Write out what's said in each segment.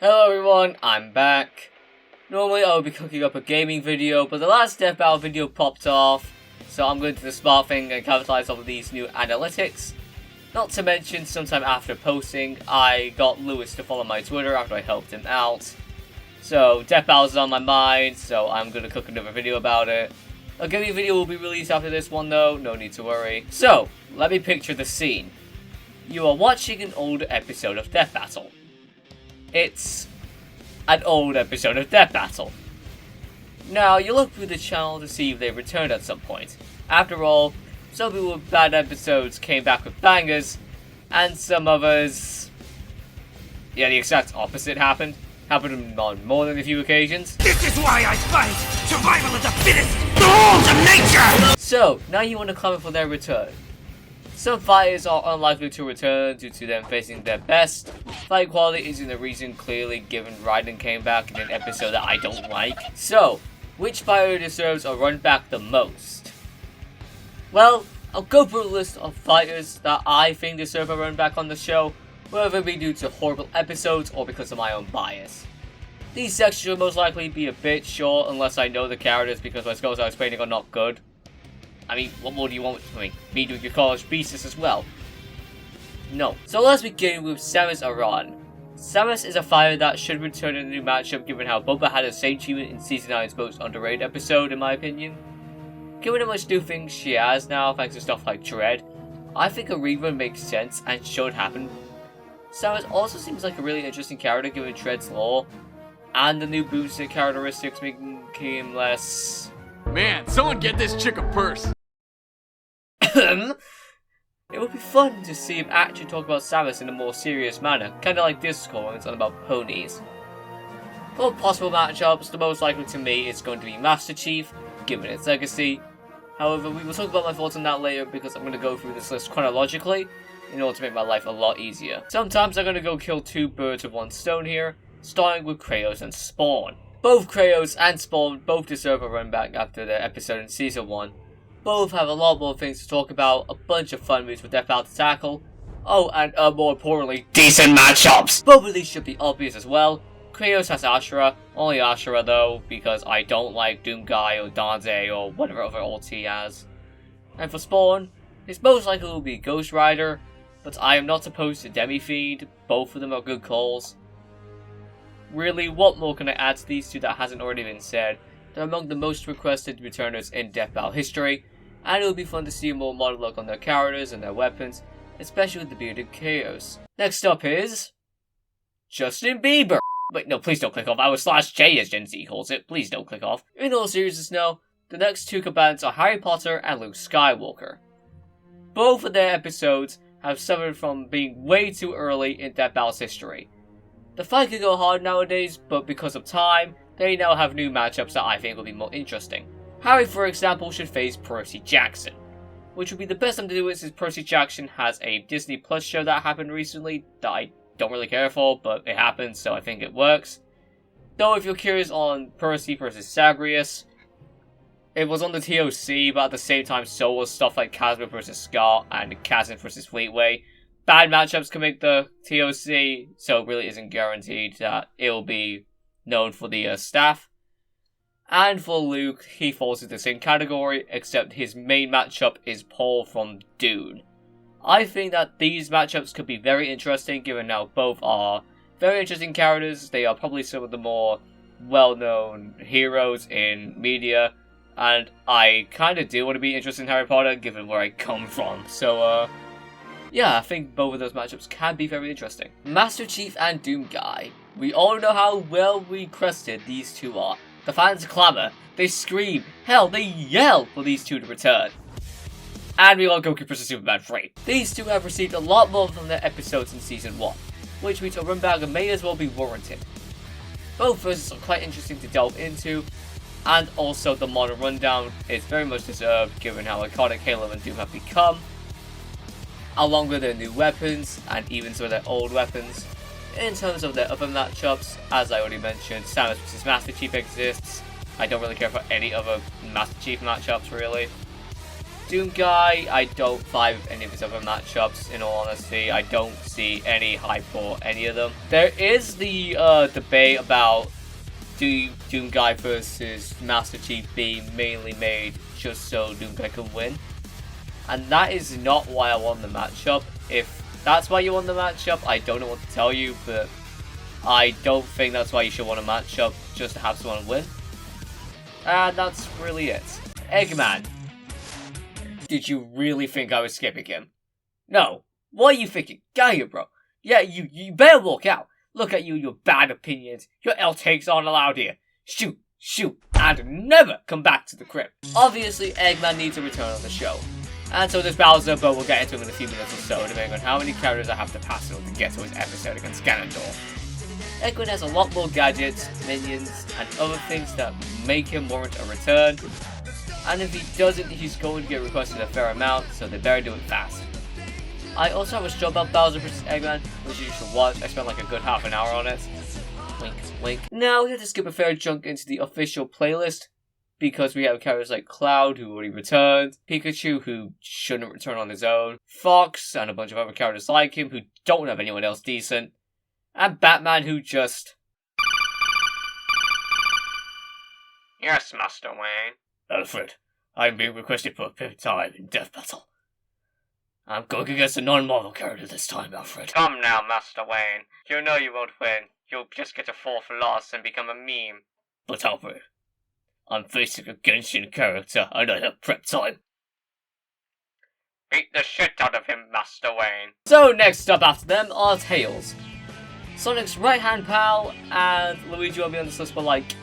Hello everyone, I'm back. Normally I would be cooking up a gaming video, but the last Death Battle video popped off, so I'm going to do the smart thing and capitalize off of these new analytics. Not to mention, sometime after posting, I got Lewis to follow my Twitter after I helped him out. So, Death Battle is on my mind, so I'm going to cook another video about it. A gaming video will be released after this one though, no need to worry. So, let me picture the scene. You are watching an old episode of Death Battle. It's an old episode of Death Battle. Now, you look through the channel to see if they returned at some point. After all, some people with bad episodes came back with bangers, and some others... yeah, the exact opposite happened. Happened on more than a few occasions. This is why I fight! Survival of the fittest! The rules of nature! So, now you want to comment for their return. Some fighters are unlikely to return due to them facing their best. Fight quality isn't a reason clearly, given Raiden came back in an episode that I don't like. So, which fighter deserves a run back the most? Well, I'll go through a list of fighters that I think deserve a run back on the show, whether it be due to horrible episodes or because of my own bias. These sections will most likely be a bit short unless I know the characters, because my skills I'm explaining are not good. I mean, what more do you want from me? Me doing your college pieces as well? No. So let's begin with Samus Aran. Samus is a fighter that should return in a new matchup, given how Boba had the same treatment in Season 9's most underrated episode, in my opinion. Given how much new things she has now, thanks to stuff like Dread, I think a rerun makes sense and should happen. Samus also seems like a really interesting character given Dread's lore, and the new boosted characteristics making him less... Man, someone get this chick a purse. It would be fun to see him actually talk about Samus in a more serious manner, kinda like Discord and about ponies. For possible matchups, the most likely to me is going to be Master Chief, given its legacy. However, we will talk about my thoughts on that later, because I'm going to go through this list chronologically in order to make my life a lot easier. Sometimes I'm going to go kill two birds with one stone here, starting with Kratos and Spawn. Both Kratos and Spawn both deserve a run back after their episode in Season 1. Both have a lot more things to talk about, a bunch of fun moves for Death Battle to tackle. Oh, and more importantly, decent matchups! Both of these should be obvious as well. Kratos has Ashura, only Ashura though, because I don't like Doomguy or Dante or whatever other ult he has. And for Spawn, his most likely will be Ghost Rider, but I am not opposed to Demi-Fiend, both of them are good calls. Really, what more can I add to these two that hasn't already been said? They're among the most requested returners in Death Battle history, and it will be fun to see more modern look on their characters and their weapons, especially with the bearded Chaos. Next up is... Justin Bieber! Wait, no, please don't click off. I was /J as Gen Z calls it. Please don't click off. In all seriousness now, the next two combatants are Harry Potter and Luke Skywalker. Both of their episodes have suffered from being way too early in Death Battle's history. The fight can go hard nowadays, but because of time, they now have new matchups that I think will be more interesting. Harry, for example, should face Percy Jackson, which would be the best time to do it since Percy Jackson has a Disney Plus show that happened recently that I don't really care for, but it happened, so I think it works. Though if you're curious on Percy versus Zagreus, it was on the TOC, but at the same time so was stuff like Casper versus Scott and Kazan versus Fleetway. Bad matchups can make the TOC, so it really isn't guaranteed that it will be known for the staff. And for Luke, he falls into the same category, except his main matchup is Paul from Dune. I think that these matchups could be very interesting, given how both are very interesting characters. They are probably some of the more well-known heroes in media, and I kind of do want to be interested in Harry Potter, given where I come from. So, yeah, I think both of those matchups can be very interesting. Master Chief and Doomguy. We all know how well requested these two are. The fans clamour, they scream, hell, they yell for these two to return. And we got Goku vs Superman 3. These two have received a lot more from their episodes in Season 1, which means a run back may as well be warranted. Both verses are quite interesting to delve into, and also the modern rundown is very much deserved given how iconic Halo and Doom have become, along with their new weapons, and even some of their old weapons. In terms of their other matchups, as I already mentioned, Samus vs Master Chief exists. I don't really care for any other Master Chief matchups, really. Doomguy, I don't vibe with any of his other matchups, in all honesty. I don't see any hype for any of them. There is the debate about Doomguy versus Master Chief being mainly made just so Doomguy can win. And that is not why I won the matchup. If that's why you won the matchup, I don't know what to tell you, but I don't think that's why you should win a matchup, just to have someone win. And that's really it. Eggman. Did you really think I was skipping him? No. What are you thinking? Get here, bro. Yeah, you better walk out. Look at you, your bad opinions. Your L takes aren't allowed here. Shoot, and never come back to the crib. Obviously, Eggman needs a return on the show. And so does Bowser, but we'll get into him in a few minutes or so, depending on how many characters I have to pass in order to get to his episode against Ganondorf. Eggman has a lot more gadgets, minions, and other things that make him warrant a return. And if he doesn't, he's going to get requested a fair amount, so they better do it fast. I also have a show about Bowser vs. Eggman, which you should watch. I spent like a good half an hour on it. Wink, wink. Now we have to skip a fair chunk into the official playlist, because we have characters like Cloud, who already returned, Pikachu, who shouldn't return on his own, Fox, and a bunch of other characters like him, who don't have anyone else decent, and Batman, who just... Yes, Master Wayne. Alfred, I'm being requested for a fifth time in Death Battle. I'm going against a non-Marvel character this time, Alfred. Come now, Master Wayne. You know you won't win. You'll just get a fourth loss and become a meme. But Alfred, I'm facing a Genshin character and I have prep time. Beat the shit out of him, Master Wayne. So next up after them are Tails. Sonic's right-hand pal, and Luigi will be on this list, but like,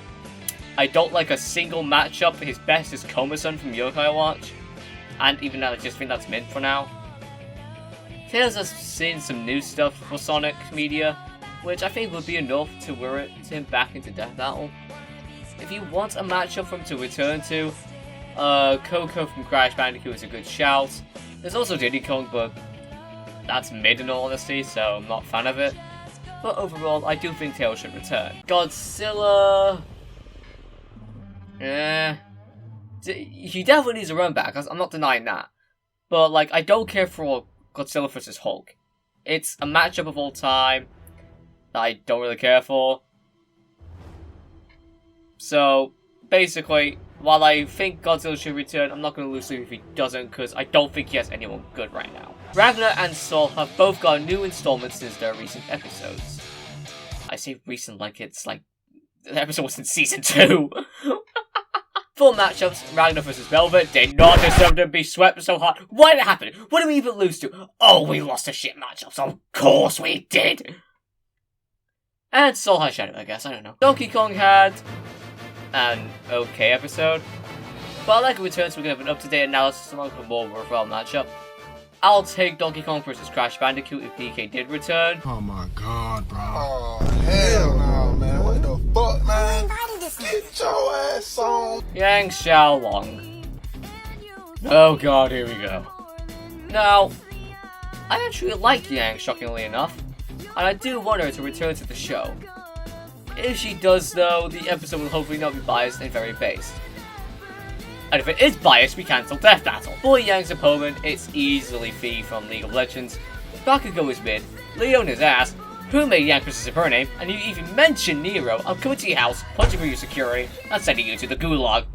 I don't like a single matchup. His best is Komasan from Yokai Watch. And even though I just think that's mint for now. Tails has seen some new stuff for Sonic media, which I think would be enough to warrant him back into Death Battle. If you want a matchup for him to return to, Coco from Crash Bandicoot is a good shout. There's also Diddy Kong, but that's mid in all honesty, so I'm not a fan of it. But overall, I do think Tails should return. Godzilla... he definitely needs a run back, I'm not denying that. But, like, I don't care for Godzilla vs. Hulk. It's a matchup of all time that I don't really care for. So, basically, while I think Godzilla should return, I'm not going to lose sleep if he doesn't, because I don't think he has anyone good right now. Ragnar and Sol have both got new installments since their recent episodes. I say recent like it's like the episode was in season 2. For matchups, Ragnar vs. Velvet did not deserve to be swept so hard. Why did it happen? What did we even lose to? Oh, we lost to shit matchups. Of course we did. And Soul High Shadow, I guess. I don't know. Donkey Kong had an okay episode, but I like a return, so we're going to have an up-to-date analysis along with a more worthwhile matchup. I'll take Donkey Kong vs. Crash Bandicoot if DK did return. Oh my god, bro. Oh, hell no, man. What the fuck, man? Get your ass on. Yang Xiaolong. Oh god, here we go. Now, I actually like Yang, shockingly enough, and I do want her to return to the show. If she does, though, the episode will hopefully not be biased and very based. And if it is biased, we cancel Death Battle. For Yang's opponent, it's easily Fi from League of Legends. Bakugo is mid, Leon is ass, who made Yang versus her name, and you even mention Nero, I'm coming to your house, punching for your security, and sending you to the gulag.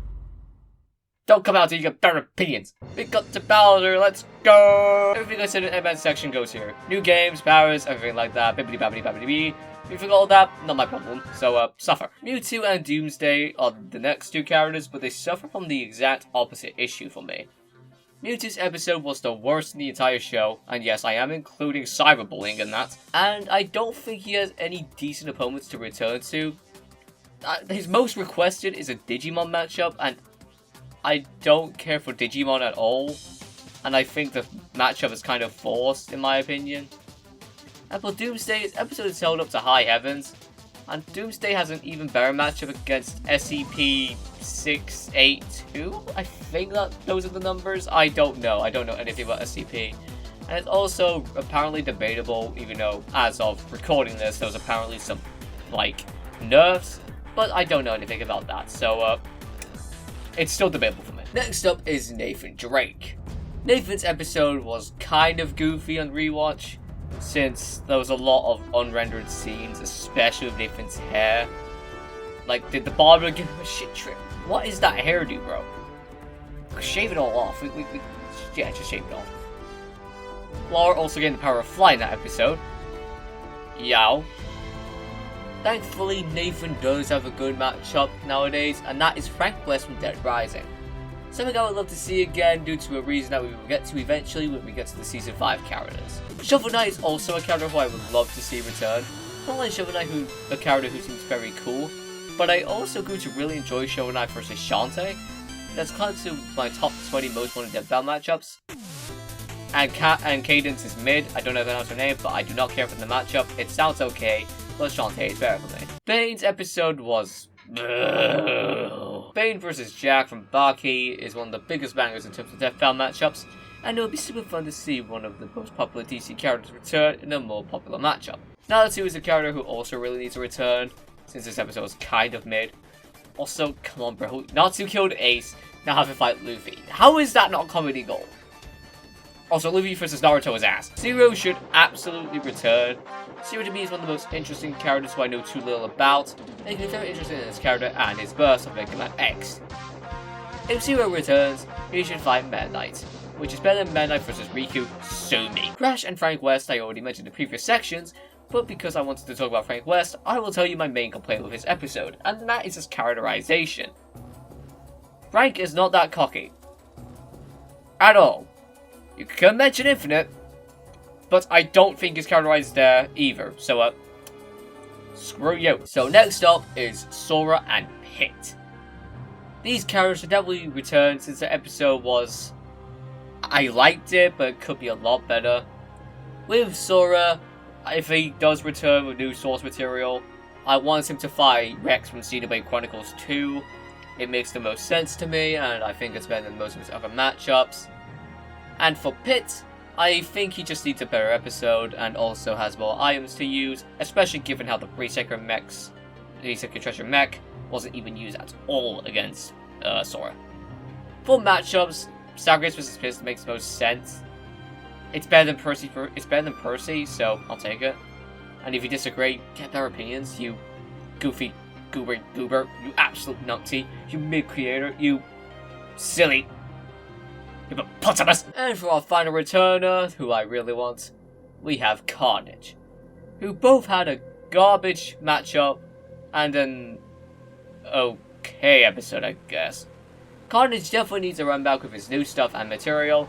Don't come out till you get better opinions. We got to Bowser, let's go! Everything I said in the event section goes here. New games, powers, everything like that, bibbidi babbidi babbidi bee. If you forgot all that, not my problem, so suffer. Mewtwo and Doomsday are the next two characters, but they suffer from the exact opposite issue for me. Mewtwo's episode was the worst in the entire show, and yes, I am including cyberbullying in that, and I don't think he has any decent opponents to return to. His most requested is a Digimon matchup, and I don't care for Digimon at all, and I think the matchup is kind of forced in my opinion. And for Doomsday, his episode is held up to high heavens, and Doomsday has an even better matchup against SCP-682? I think that those are the numbers? I don't know anything about SCP. And it's also apparently debatable, even though, as of recording this, there's apparently some, like, nerfs, but I don't know anything about that, so, it's still debatable for me. Next up is Nathan Drake. Nathan's episode was kind of goofy on rewatch, since there was a lot of unrendered scenes, especially with Nathan's hair. Like, did the barber give him a shit trip? What is that hairdo, bro? Shave it all off. Yeah, just shave it off. Laura also getting the power of fly in that episode. Yow. Thankfully, Nathan does have a good matchup nowadays, and that is Frank West from Dead Rising. Something I would love to see again due to a reason that we will get to eventually when we get to the Season 5 characters. Shovel Knight is also a character who I would love to see return. Not only Shovel Knight, a character who seems very cool, but I also grew to really enjoy Shovel Knight versus Shantae. That's close to my top 20 most wanted dev battle matchups. And Cadence is mid. I don't know if that's her name, but I do not care for the matchup. It sounds okay, but Shantae is better for me. Bane's episode was... Bane vs Jack from Baki is one of the biggest bangers in terms of death battle matchups, and it would be super fun to see one of the most popular DC characters return in a more popular matchup. Natsu is a character who also really needs a return, since this episode was kind of mid. Also, come on bro, Natsu killed Ace, now have to fight Luffy. How is that not comedy gold? Also, Luffy versus Naruto is ass. Zero should absolutely return. Zero to me is one of the most interesting characters who I know too little about, making me very interested in his character and his burst of Mega Man X. If Zero returns, he should fight Meta Knight, which is better than Meta Knight versus Riku, sue me. Crash and Frank West I already mentioned in previous sections, but because I wanted to talk about Frank West, I will tell you my main complaint with his episode, and that is his characterization. Frank is not that cocky. At all. You can mention Infinite, but I don't think his characterized there either, so screw you. So next up is Sora and Pit. These characters should definitely return since the episode was... I liked it, but it could be a lot better. With Sora, if he does return with new source material, I want him to fight Rex from Xenoblade Chronicles 2. It makes the most sense to me, and I think it's better than most of his other matchups. And for Pit, I think he just needs a better episode and also has more items to use, especially given how the Reseeker Treasure mech wasn't even used at all against Sora. For matchups, Zagreus vs Pit makes the most sense. It's better than Percy, so I'll take it. And if you disagree, get their opinions, you goofy goober, you absolute numpty, you mid-creator, you silly hippopotamus. And for our final returner, who I really want, we have Carnage, who both had a garbage matchup and an okay episode, I guess. Carnage definitely needs a run back with his new stuff and material,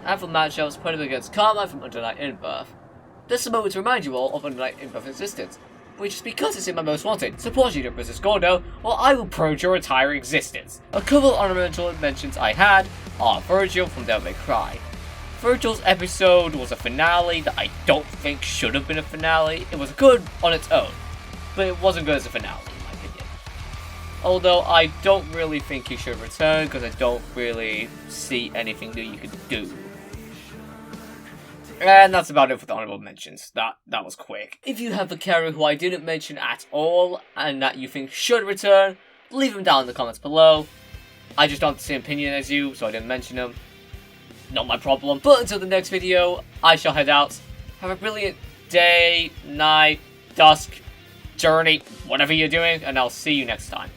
and for matchups, put him against Carmine from Under Night In-Birth. This is a moment to remind you all of Under Night In-Birth's existence, which is because it's in my most wanted. Support you versus Gordo, or I will purge your entire existence. A couple honorable mentions I had are Virgil from Devil May Cry. Virgil's episode was a finale that I don't think should have been a finale. It was good on its own, but it wasn't good as a finale, in my opinion. Although I don't really think he should return, because I don't really see anything new you could do. And that's about it for the honorable mentions. That was quick. If you have a character who I didn't mention at all, and that you think should return, leave them down in the comments below. I just don't have the same opinion as you, so I didn't mention them. Not my problem. But until the next video, I shall head out. Have a brilliant day, night, dusk, journey, whatever you're doing, and I'll see you next time.